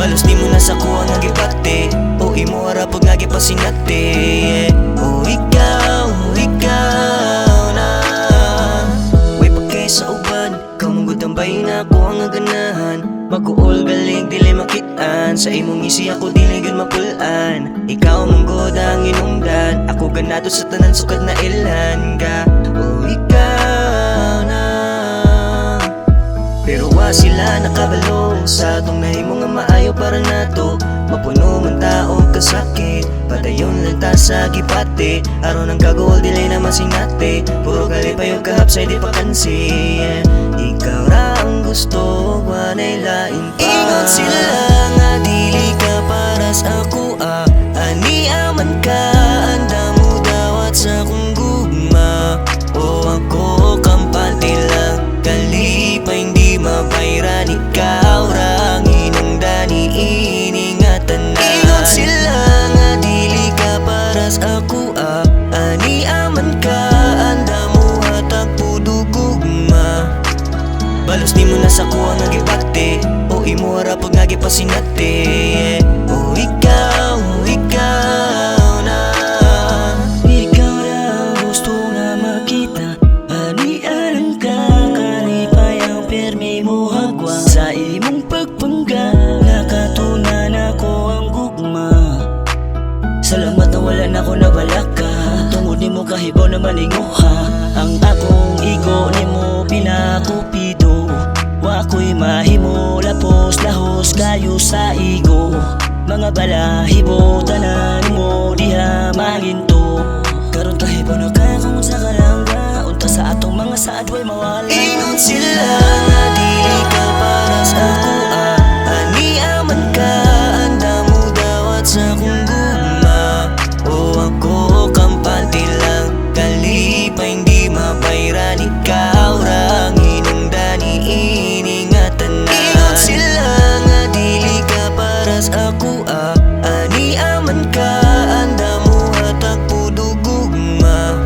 Balos di mo na sa kuha nga gipate, o imo harapog nga gipasinate. O ikaw na way pagkay sa uban, kamugod ang bayi na ako ang ganahan. Mag-uol galing dili makitaan, sa imong isi ako dili gyud mapulaan. Ikaw manggod ang inungdan, ako ganado sa tanan sukad na ilan ka. O ikaw na, pero wa sila nakabalo sa atong nahimo nga maayo para nato. Mapuno man taong kasakit, padayon lang ta sa gipate. Aron ang kagol dili na masinate, puro kalipayo kahapsay di pakansi. Ikaw ra ang gusto, wanay lain pa. Ingon sila nga dili ka para sa ako, ani aman ka, anda mo dawat sa akong gugma. O ako kampante lang, kalipay hindi mapayran. Ikaw ra ang hinungdani, iningatan na. Ingon sila nga dili ka para sa ako, ani aman ka, anda mo hatag pudog gugma. Balos di mo na sa kuha nga gipate, o imo harapog nga gipasinate. O ikaw na, ikaw ra ang gusto nga makita, ani alang ka, kalipay ang permi mo hagwa. Sa imong pagpangga, nakatunan ako ang gugma. Salamat na wala na ako nabalaka, tungod ni mo kahibaw na maninguha. Ang akong igo ni mo pinakupido, wa ko'y mahimo lapos lahos kayo sa igo. Mga balahibo tanan mo diha maginto, karon kahibaw na kaya kung sa kalangga, unta sa atong mga saad way mawala. Ingon sila nga dili ka para sa ako, ani aman ka, anda mo dawat sa akong gugma. O ako kampante lang, kalipay hindi mapayran. Ikaw ra ang hinungdani, iningatan na. Ingon sila nga dili ka para sa ako, ani aman ka, anda mo hatag pudog gugma.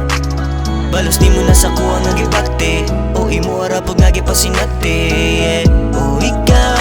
Balos di mo na sa kuha nga gipate, o imo harapog nga gipasinate. O ikaw